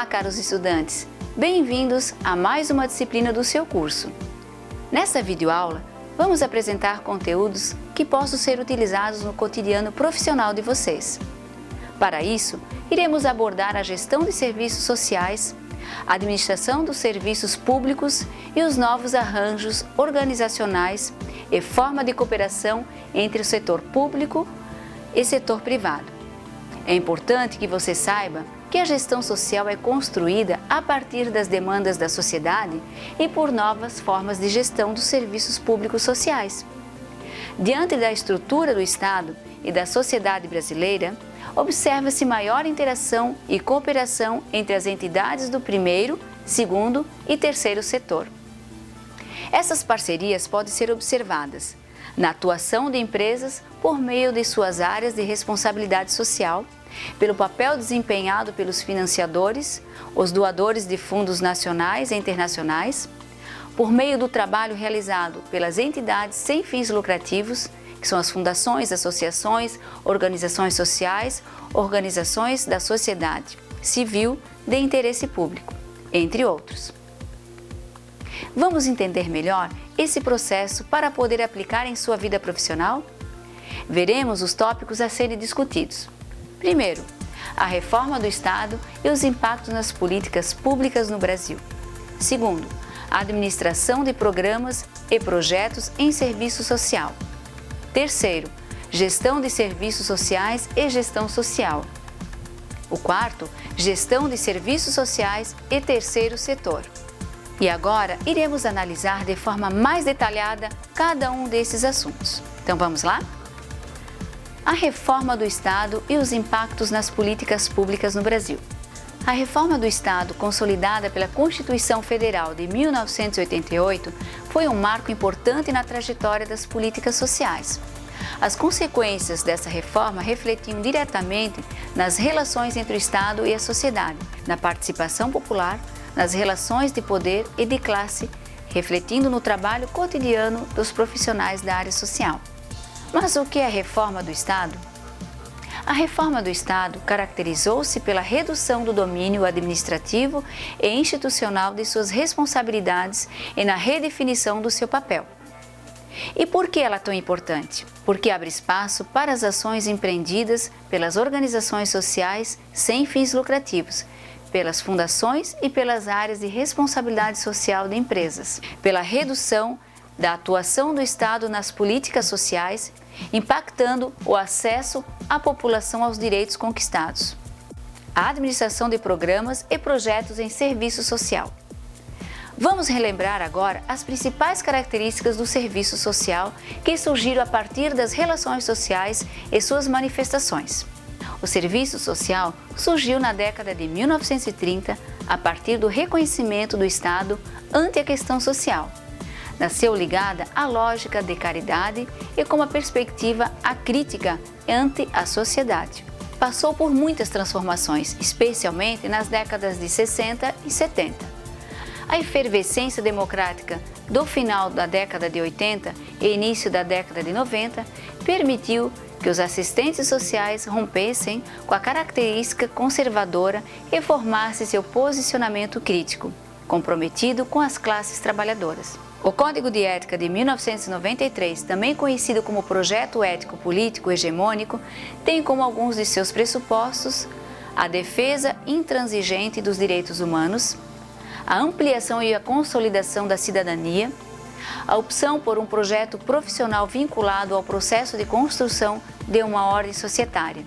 Olá, caros estudantes! Bem-vindos a mais uma disciplina do seu curso. Nesta videoaula, vamos apresentar conteúdos que possam ser utilizados no cotidiano profissional de vocês. Para isso, iremos abordar a gestão de serviços sociais, a administração dos serviços públicos e os novos arranjos organizacionais e forma de cooperação entre o setor público e setor privado. É importante que você saiba que a gestão social é construída a partir das demandas da sociedade e por novas formas de gestão dos serviços públicos sociais. Diante da estrutura do Estado e da sociedade brasileira, observa-se maior interação e cooperação entre as entidades do primeiro, segundo e terceiro setor. Essas parcerias podem ser observadas na atuação de empresas por meio de suas áreas de responsabilidade social, pelo papel desempenhado pelos financiadores, os doadores de fundos nacionais e internacionais, por meio do trabalho realizado pelas entidades sem fins lucrativos, que são as fundações, associações, organizações sociais, organizações da sociedade civil de interesse público, entre outros. Vamos entender melhor esse processo para poder aplicar em sua vida profissional? Veremos os tópicos a serem discutidos. Primeiro, a reforma do Estado e os impactos nas políticas públicas no Brasil. Segundo, a administração de programas e projetos em serviço social. Terceiro, gestão de serviços sociais e gestão social. O quarto, gestão de serviços sociais e terceiro setor. E agora iremos analisar de forma mais detalhada cada um desses assuntos. Então vamos lá? A reforma do Estado e os impactos nas políticas públicas no Brasil. A reforma do Estado, consolidada pela Constituição Federal de 1988, foi um marco importante na trajetória das políticas sociais. As consequências dessa reforma refletiam diretamente nas relações entre o Estado e a sociedade, na participação popular, nas relações de poder e de classe, refletindo no trabalho cotidiano dos profissionais da área social. Mas o que é a reforma do Estado? A reforma do Estado caracterizou-se pela redução do domínio administrativo e institucional de suas responsabilidades e na redefinição do seu papel. E por que ela é tão importante? Porque abre espaço para as ações empreendidas pelas organizações sociais sem fins lucrativos, pelas fundações e pelas áreas de responsabilidade social de empresas, pela redução da atuação do Estado nas políticas sociais, impactando o acesso à população aos direitos conquistados. A administração de programas e projetos em serviço social. Vamos relembrar agora as principais características do serviço social que surgiram a partir das relações sociais e suas manifestações. O serviço social surgiu na década de 1930 a partir do reconhecimento do Estado ante a questão social. Nasceu ligada à lógica de caridade e com uma perspectiva acrítica ante a sociedade. Passou por muitas transformações, especialmente nas décadas de 60 e 70. A efervescência democrática do final da década de 80 e início da década de 90 permitiu que os assistentes sociais rompessem com a característica conservadora e formassem seu posicionamento crítico, comprometido com as classes trabalhadoras. O Código de Ética de 1993, também conhecido como Projeto Ético Político Hegemônico, tem como alguns de seus pressupostos a defesa intransigente dos direitos humanos, a ampliação e a consolidação da cidadania, a opção por um projeto profissional vinculado ao processo de construção de uma ordem societária,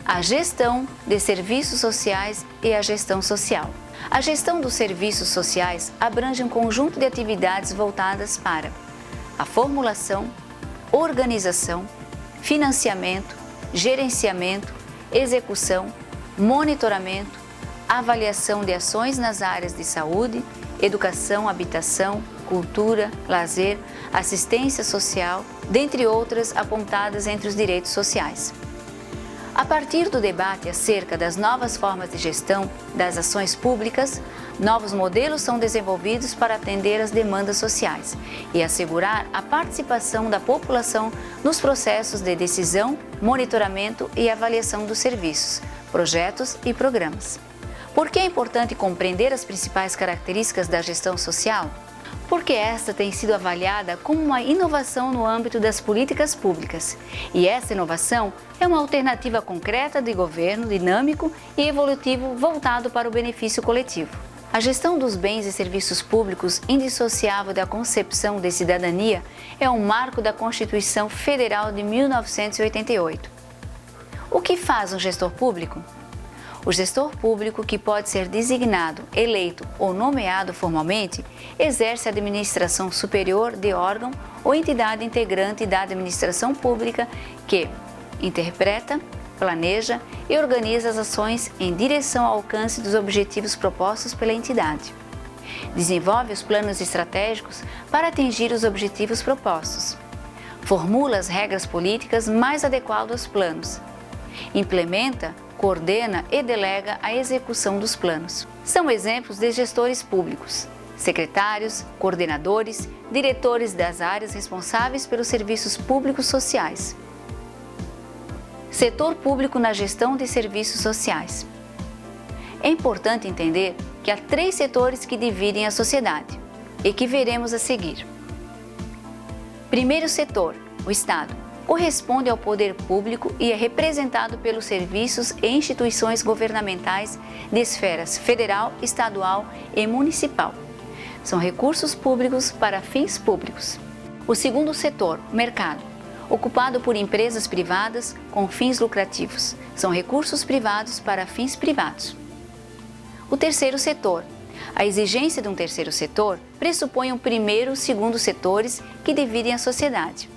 a gestão de serviços sociais e a gestão social. A gestão dos serviços sociais abrange um conjunto de atividades voltadas para a formulação, organização, financiamento, gerenciamento, execução, monitoramento, avaliação de ações nas áreas de saúde, educação, habitação, cultura, lazer, assistência social, dentre outras apontadas entre os direitos sociais. A partir do debate acerca das novas formas de gestão das ações públicas, novos modelos são desenvolvidos para atender às demandas sociais e assegurar a participação da população nos processos de decisão, monitoramento e avaliação dos serviços, projetos e programas. Por que é importante compreender as principais características da gestão social? Porque esta tem sido avaliada como uma inovação no âmbito das políticas públicas. E essa inovação é uma alternativa concreta de governo dinâmico e evolutivo voltado para o benefício coletivo. A gestão dos bens e serviços públicos, indissociável da concepção de cidadania, é um marco da Constituição Federal de 1988. O que faz um gestor público? O gestor público, que pode ser designado, eleito ou nomeado formalmente, exerce a administração superior de órgão ou entidade integrante da administração pública que interpreta, planeja e organiza as ações em direção ao alcance dos objetivos propostos pela entidade. Desenvolve os planos estratégicos para atingir os objetivos propostos. Formula as regras políticas mais adequadas aos planos. Implementa, coordena e delega a execução dos planos. São exemplos de gestores públicos: secretários, coordenadores, diretores das áreas responsáveis pelos serviços públicos sociais. Setor público na gestão de serviços sociais. É importante entender que há 3 setores que dividem a sociedade e que veremos a seguir. Primeiro setor, o Estado, corresponde ao poder público e é representado pelos serviços e instituições governamentais de esferas federal, estadual e municipal. São recursos públicos para fins públicos. O segundo setor, o mercado, ocupado por empresas privadas com fins lucrativos. São recursos privados para fins privados. O terceiro setor. A exigência de um terceiro setor pressupõe um primeiro e segundo setores que dividem a sociedade.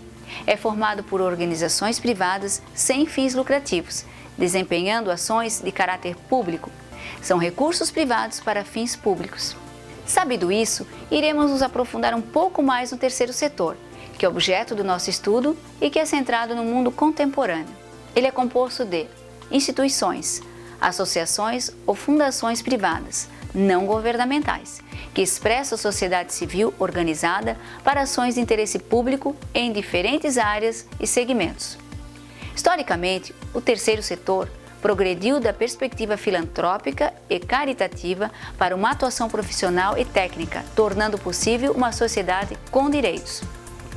É formado por organizações privadas sem fins lucrativos, desempenhando ações de caráter público. São recursos privados para fins públicos. Sabido isso, iremos nos aprofundar um pouco mais no terceiro setor, que é objeto do nosso estudo e que é centrado no mundo contemporâneo. Ele é composto de instituições, associações ou fundações privadas, não governamentais, que expressam a sociedade civil organizada para ações de interesse público em diferentes áreas e segmentos. Historicamente, o terceiro setor progrediu da perspectiva filantrópica e caritativa para uma atuação profissional e técnica, tornando possível uma sociedade com direitos.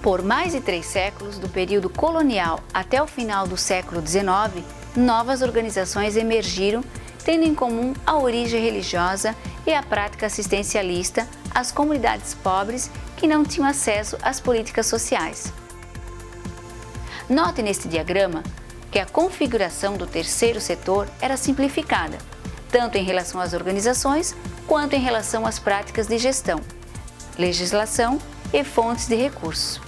Por mais de 3 séculos, do período colonial até o final do século XIX, novas organizações emergiram, tendo em comum a origem religiosa e a prática assistencialista às comunidades pobres que não tinham acesso às políticas sociais. Note neste diagrama que a configuração do terceiro setor era simplificada, tanto em relação às organizações quanto em relação às práticas de gestão, legislação e fontes de recursos.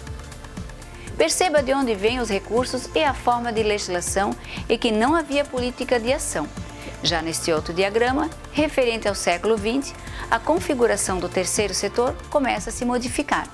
Perceba de onde vêm os recursos e a forma de legislação e que não havia política de ação. Já neste outro diagrama, referente ao século XX, a configuração do terceiro setor começa a se modificar.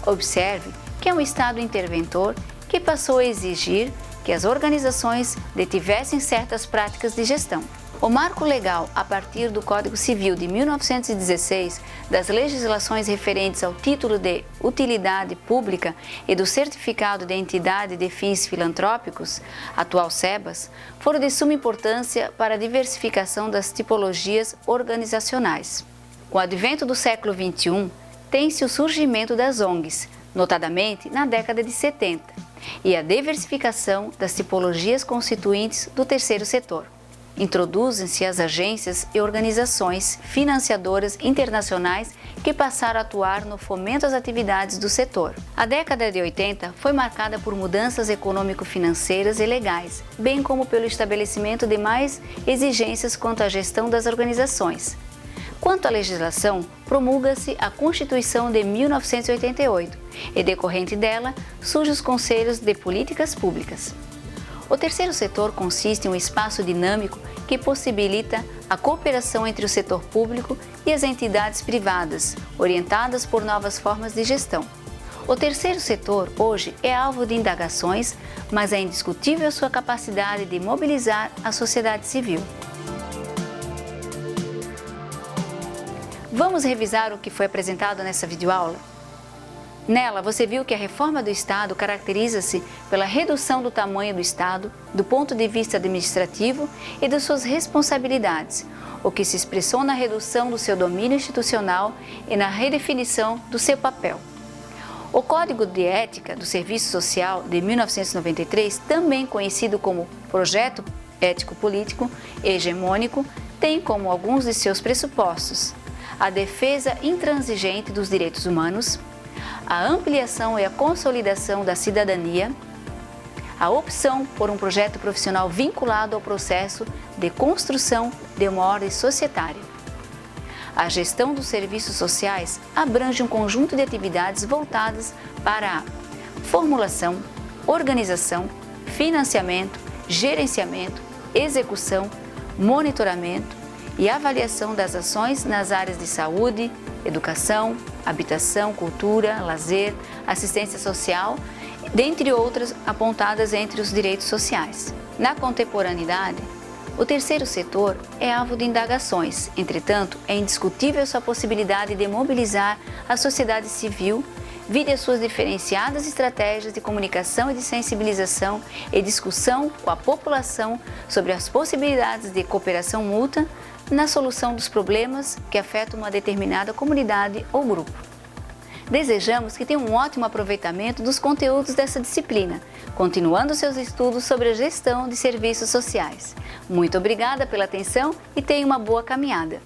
Observe que é um Estado interventor que passou a exigir que as organizações detivessem certas práticas de gestão. O marco legal, a partir do Código Civil de 1916, das legislações referentes ao título de utilidade pública e do certificado de entidade de fins filantrópicos, atual SEBAS, foram de suma importância para a diversificação das tipologias organizacionais. Com o advento do século XXI, tem-se o surgimento das ONGs, notadamente na década de 70, e a diversificação das tipologias constituintes do terceiro setor. Introduzem-se as agências e organizações financiadoras internacionais que passaram a atuar no fomento às atividades do setor. A década de 80 foi marcada por mudanças econômico-financeiras e legais, bem como pelo estabelecimento de mais exigências quanto à gestão das organizações. Quanto à legislação, promulga-se a Constituição de 1988 e, decorrente dela, surgem os Conselhos de Políticas Públicas. O terceiro setor consiste em um espaço dinâmico que possibilita a cooperação entre o setor público e as entidades privadas, orientadas por novas formas de gestão. O terceiro setor, hoje, é alvo de indagações, mas é indiscutível sua capacidade de mobilizar a sociedade civil. Vamos revisar o que foi apresentado nessa videoaula? Nela, você viu que a reforma do Estado caracteriza-se pela redução do tamanho do Estado, do ponto de vista administrativo e das suas responsabilidades, o que se expressou na redução do seu domínio institucional e na redefinição do seu papel. O Código de Ética do Serviço Social de 1993, também conhecido como Projeto Ético-Político Hegemônico, tem como alguns de seus pressupostos a defesa intransigente dos direitos humanos, a ampliação e a consolidação da cidadania, a opção por um projeto profissional vinculado ao processo de construção de uma ordem societária. A gestão dos serviços sociais abrange um conjunto de atividades voltadas para a formulação, organização, financiamento, gerenciamento, execução, monitoramento e avaliação das ações nas áreas de saúde, educação, habitação, cultura, lazer, assistência social, dentre outras apontadas entre os direitos sociais. Na contemporaneidade, o terceiro setor é alvo de indagações. Entretanto, é indiscutível sua possibilidade de mobilizar a sociedade civil, vide as suas diferenciadas estratégias de comunicação e de sensibilização e discussão com a população sobre as possibilidades de cooperação mútua na solução dos problemas que afetam uma determinada comunidade ou grupo. Desejamos que tenham um ótimo aproveitamento dos conteúdos dessa disciplina, continuando seus estudos sobre a gestão de serviços sociais. Muito obrigada pela atenção e tenha uma boa caminhada.